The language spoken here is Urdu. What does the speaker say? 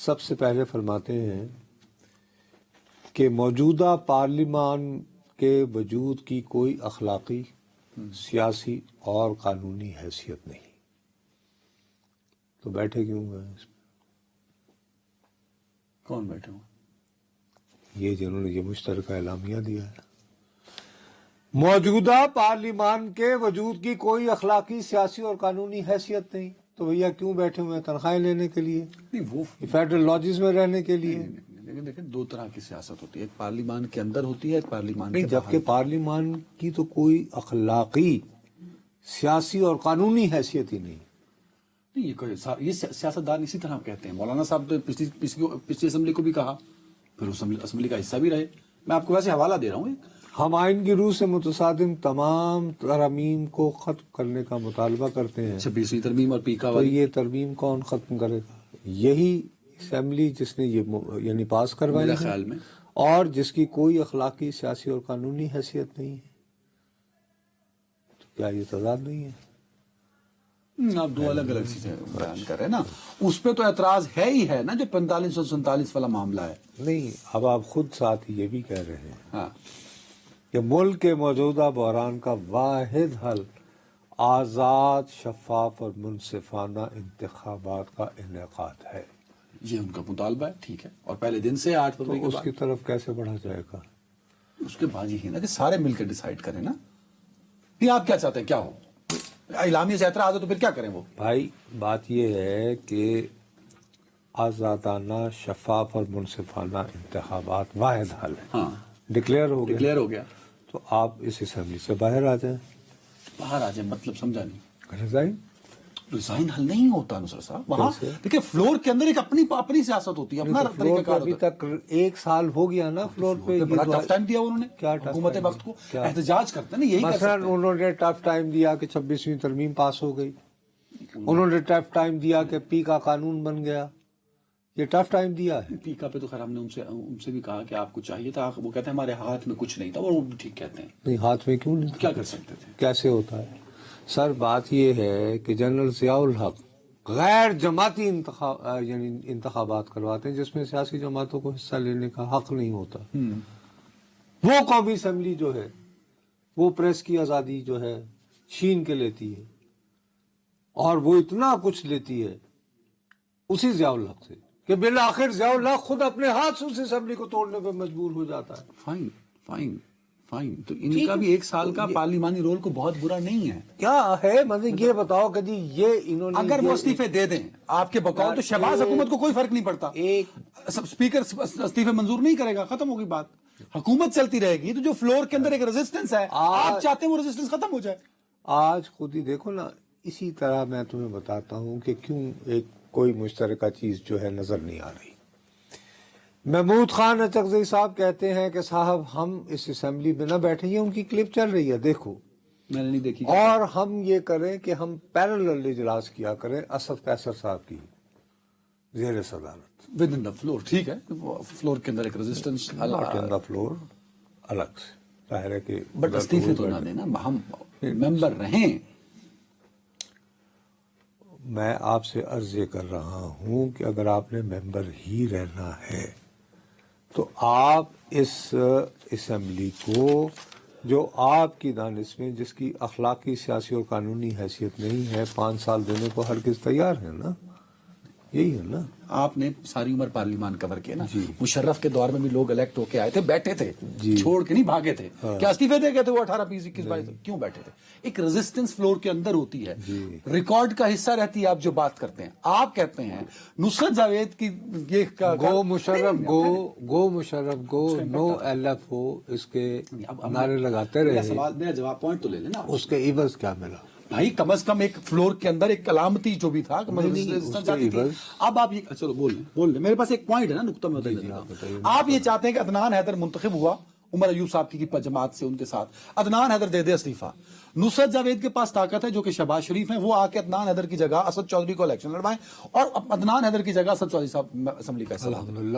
سب سے پہلے فرماتے ہیں کہ موجودہ پارلیمان کے وجود کی کوئی اخلاقی، سیاسی اور قانونی حیثیت نہیں، تو بیٹھے کیوں ہوئے ہیں اس میں؟ کون بیٹھے ہوں؟ یہ جنہوں نے یہ مشترکہ اعلامیہ دیا ہے، موجودہ پارلیمان کے وجود کی کوئی اخلاقی، سیاسی اور قانونی حیثیت نہیں، تو بھیا کیوں بیٹھے ہوئے ہیں؟ تنخواہیں لینے کے لیے، نہیں وہ فیڈرل لاجز میں رہنے کے لیے؟ لیکن دیکھیں دو طرح کی سیاست ہوتی ہے، ایک پارلیمان کے اندر ہوتی ہے، ایک پارلیمان کے نہیں، جبکہ پارلیمان کی تو کوئی اخلاقی، سیاسی اور قانونی حیثیت ہی نہیں۔ نہیں، یہ سیاستدان اسی طرح کہتے ہیں۔ مولانا صاحب نے پچھلی اسمبلی کو بھی کہا، پھر اس اسمبلی کا حصہ بھی رہے۔ میں آپ کو ویسے حوالہ دے رہا ہوں۔ ہم آئین کی روح سے متصادم تمام ترامیم کو ختم کرنے کا مطالبہ کرتے ہیں، 26ویں ترمیم اور پیکا تو والی۔ یہ ترمیم کون ختم کرے گا؟ یہی اسمبلی جس نے یہ یعنی پاس کروائی میرے ہے، خیال میں اور جس کی کوئی اخلاقی، سیاسی اور قانونی حیثیت نہیں ہے، تو کیا یہ تضاد نہیں ہے؟ آپ دو الگ الگ چیزیں بیان کر رہے ہیں نا۔ اس پہ تو اعتراض ہے ہی ہے نا، جو 4547 والا معاملہ ہے۔ نہیں، اب آپ خود ساتھ یہ بھی کہہ رہے ہیں ہاں، کہ ملک کے موجودہ بحران کا واحد حل آزاد، شفاف اور منصفانہ انتخابات کا انعقاد ہے، یہ ان کا مطالبہ ہے، ٹھیک ہے، اور پہلے دن سے 8 فروری تو کے اس بعد کی طرف کیسے بڑھا جائے گا؟ اس کے بعد یہ ہے نا کہ سارے مل کر ڈیسائیڈ کریں نا۔ نہیں، آپ کیا چاہتے ہیں کیا ہو؟ اعلامیہ سے اعتراض ہے تو پھر کیا کریں وہ؟ بھائی بات یہ ہے کہ آزادانہ، شفاف اور منصفانہ انتخابات واحد حل ہے، ہاں، ڈکلیئر ہو گیا، ڈکلیئر ہو گیا، تو آپ اس اسمبلی سے باہر آ جائیں۔ باہر آ جائیں مطلب سمجھا نہیں۔ ریزائن؟ ریزائن حل نہیں ہوتا نصرت صاحب، وہاں کیسے؟ دیکھیں فلور کے اندر ایک اپنی سیاست ہوتی ہے، اپنا فلور طریقہ پہ کار ابھی ہوتا ہے۔ تک 1 سال ہو گیا نا فلور پہ، یہ بڑا تو ٹف ٹائم دیا انہوں نے کیا ٹف حکومت ٹائم وقت کو، کیا؟ احتجاج کرتے ہیں نا، یہی کر مثلا سکتے ہیں۔ انہوں نے ٹف ٹائم دیا کہ 26ویں ترمیم پاس ہو گئی، انہوں نے ٹف ٹائم دیا کہ پی کا قانون بن گیا، یہ ٹف ٹائم دیا ہے۔ پیکا پہ تو خیر ہم نے ان سے بھی کہا کہ آپ کو چاہیے تھا، وہ کہتے ہیں ہمارے ہاتھ میں کچھ نہیں تھا، اور وہ بھی ٹھیک کہتے ہیں، نہیں، ہاتھ میں کیوں نہیں؟ کیا کر سکتے تھے؟ کیسے ہوتا ہے سر؟ بات یہ ہے کہ جنرل ضیاء الحق غیر جماعتی انتخابات کرواتے ہیں جس میں سیاسی جماعتوں کو حصہ لینے کا حق نہیں ہوتا۔ وہ قومی اسمبلی جو ہے وہ پریس کی آزادی جو ہے چھین کے لیتی ہے، اور وہ اتنا کچھ لیتی ہے اسی ضیاء الحق سے کہ بالآخر ضیاء الحق خود اپنے ہاتھ سے اس اسمبلی کو توڑنے پہ مجبور ہو جاتا ہے۔ فائن فائن فائن، تو ان کا بھی 1 سال کا پارلیمانی رول کو بہت برا نہیں ہے۔ کیا ہے مطلب یہ بتاؤ کہ جی یہ انہوں نے اگر وہ استعفے دے دیں آپ کے بقول تو شہباز حکومت کو کوئی فرق نہیں پڑتا، اسپیکر استعفے منظور نہیں کرے گا، ختم ہوگی بات، حکومت چلتی رہے گی۔ تو جو فلور کے اندر ایک ریزسٹنس ہے، آپ چاہتے ہیں وہ ریزسٹنس ختم ہو جائے۔ آج خود ہی دیکھو نا، اسی طرح میں تمہیں بتاتا ہوں کہ کیوں ایک کوئی مشترکہ چیز جو ہے نظر نہیں آ رہی۔ محمود خان اچکزئی صاحب کہتے ہیں کہ صاحب ہم اس اسمبلی میں نہ بیٹھے، یہ ان کی کلپ چل رہی ہے دیکھو، میں نے نہیں دیکھی۔ اور ہم یہ کریں کہ ہم پیرلل اجلاس کیا کریں اسد قیصر صاحب کی زیر صدارت، ود ان دا فلور، ٹھیک ہے، فلور کے اندر ایک resistance not in the floor, الگ سے، ظاہر ہے کہ بٹ استعفے تو نہ دینا، ہم ممبر رہیں۔ میں آپ سے عرض یہ کر رہا ہوں کہ اگر آپ نے ممبر ہی رہنا ہے تو آپ اس اسمبلی کو، جو آپ کی دانش میں جس کی اخلاقی، سیاسی اور قانونی حیثیت نہیں ہے، 5 سال دینے کو ہرگز تیار ہے نا؟ یہی ہے نا؟ آپ نے ساری عمر پارلیمان کور کیا نا، مشرف کے دور میں بھی لوگ الیکٹ ہو کے آئے تھے، بیٹھے تھے، چھوڑ کے نہیں بھاگے تھے۔ کیا استعفے دے گئے تھے وہ 18 20 21 22؟ کیوں بیٹھے تھے؟ ایک ریزسٹنس فلور کے اندر ہوتی ہے، ریکارڈ کا حصہ رہتی ہے۔ آپ جو بات کرتے ہیں، آپ کہتے ہیں نصرت جاوید کی یہ گو مشرف گو نو LFO اس کے نعرے لگاتے رہے، سوال میرا جواب پوائنٹ تو لے لینا۔ اس کے عوض کیا ملا؟ بھائی کم از کم ایک فلور کے اندر ایک کلامتی جو بھی تھا، اب آپ یہ چلو بول لیں، میرے پاس ایک پوائنٹ ہے نا، نقطہ میں آپ یہ چاہتے ہیں کہ عدنان حیدر منتخب ہوا عمر ایوب صاحب کی جماعت سے، ان کے ساتھ عدنان حیدر دے استعفیٰ، نصرت جاوید کے پاس طاقت ہے جو کہ شہباز شریف ہیں، وہ آ کے عدنان حیدر کی جگہ اسد چودھری کو الیکشن لڑوائیں، اور عدنان حیدر کی جگہ اسد چودھری صاحب اسمبلی کا حصہ۔ الحمدللہ